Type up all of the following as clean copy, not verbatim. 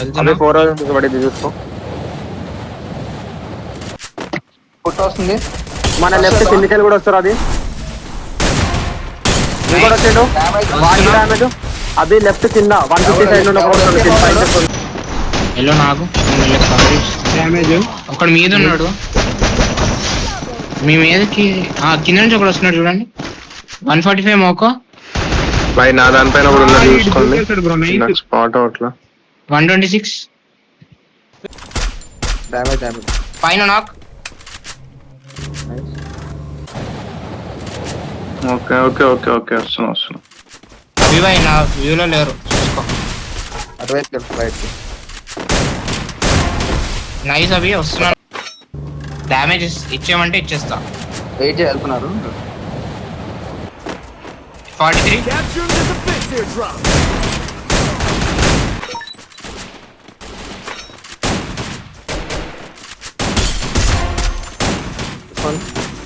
అదే 4 పడింది చూసుకో. పుట్ట వస్తుంది. మన లెఫ్ట్ కిందికెళ్ళి కూడా వస్తారు. అది ఇంకోటి వచ్చాడు వాడి డ్యామేజ్. అది లెఫ్ట్ కింద 150 సైడ్ నుండి ఎల్లో నాకు డ్యామేజ్. ఒకడు మీద ఉన్నాడు మీ మీదకి. కింద నుంచి ఒకడు వస్తున్నాడు చూడండి. 145 మోకో బై నా దానిపైన కూడా చూసుకోండి. స్పాట్ అవుట్లా 126 డ్యామేజ్ పైన నాక్. ఓకే ఓకే ఓకే ఓకే వస్తున్నా. అభివై నా వ్యూలో లేరు చూసుకో. అటువైపు రైట్. నైస్ అభి వస్తున్నాను. డ్యామేజ్ ఇచ్చేయమంటే ఇచ్చేస్తా. వెయిట్ చేస్తున్నారు. 43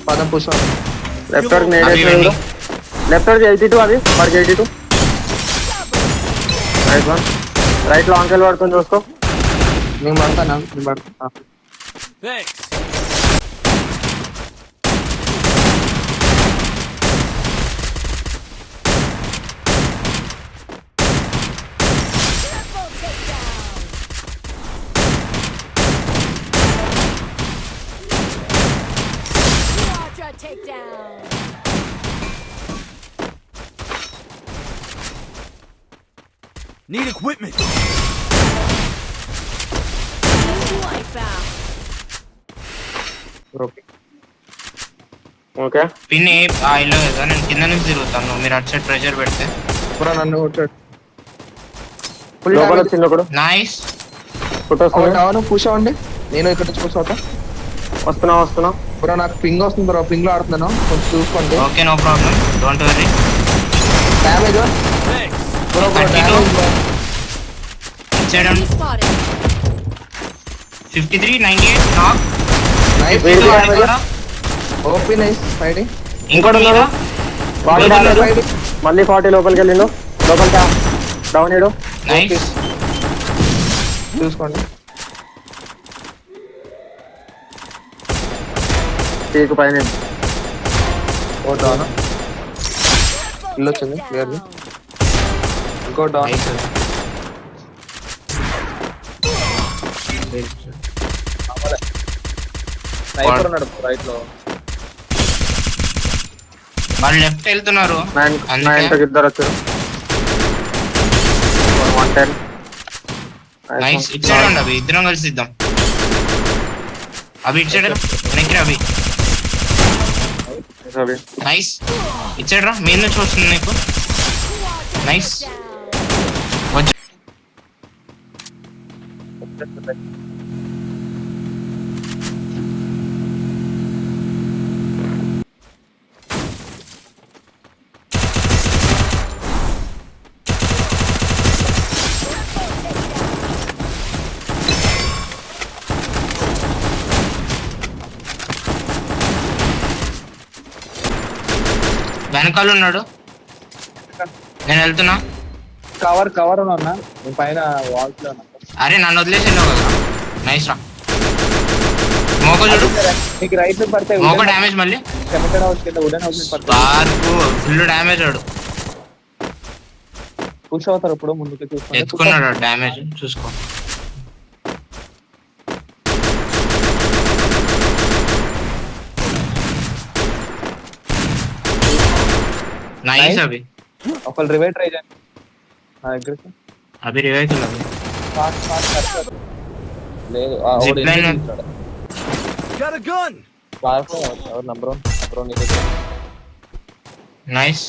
పదం push. Left work left work 82. అది వాడికి 82. రైట్ వన్ రైట్ లో అంకెల్ పడుతుంది చూసుకో. నేను పడతాను. Need equipment. ఓకే పిన్ ఇల్లు కదా. నేను కింద నుంచి తిరుగుతాను. మీరు అటు సైడ్ ప్రెషర్ పెడితే నన్ను లోపల వచ్చింది ఒకడు. నైస్. పుష్ అవ్వండి. నేను ఇక్కడ నుంచి పుష్ అవుతా. వస్తున్నా. బ్రో నాకు పింగ్ వస్తుంది బ్రో. పింగ్ లో ఆడుతున్నాను కొంచెం చూసుకోండి. Okay no problem. Don't worry. Damage bro. ఇచ్చాడు 53 98 నాక్. నైస్. OP nice fighting. ఇంకోటి ఉన్నాడు. మళ్ళీ 40 లోపలికి వెళ్ళిండు. లోపలికి డౌన్ అయ్యాడు. నైస్. చూసుకోండి. పీకు పైన ఓ డౌన్. ఇల్లు వచ్చింది క్లియర్లీ. ఇంకో డౌన్. స్నైపర్ ఉన్నాడు రైట్ లో. వాళ్ళు లెఫ్ట్ వెళ్తున్నారు. ఇద్దరు వచ్చారు. 110. నైస్. ఇచ్చాడు అవి. ఇద్దరం కలిసి ఇద్దాం. అవి ఇచ్చాడు వెనక్కి. అవి నైస్. ఇచ్చాడు రా. మీద నుంచి వస్తుంది నీకు. నైస్. వెనకాల ఉన్నాడు. నేను వెళ్తున్నా. కవర్ ఉన్నా పైన వాల్స్ లో. అరే నన్ను వదిలేసి వెళ్ళావు కదా. నైస్ రా. మోకో చూడు. నీకు రైట్ పడితే మోకో డ్యామేజ్. మళ్ళీ ఫుల్ డ్యామేజ్ వాడు. పుష్ అవుతారు ఇప్పుడు ముందుకు చూసుకోండి. ఎత్తుకున్నాడు డ్యామేజ్ చూసుకో. నైస్ అభి. ఒకళ్ళు రివైవ్ ట్రై చేయండి. అభి రివైవ్ లేదు. Got a gun. Number 1 nice.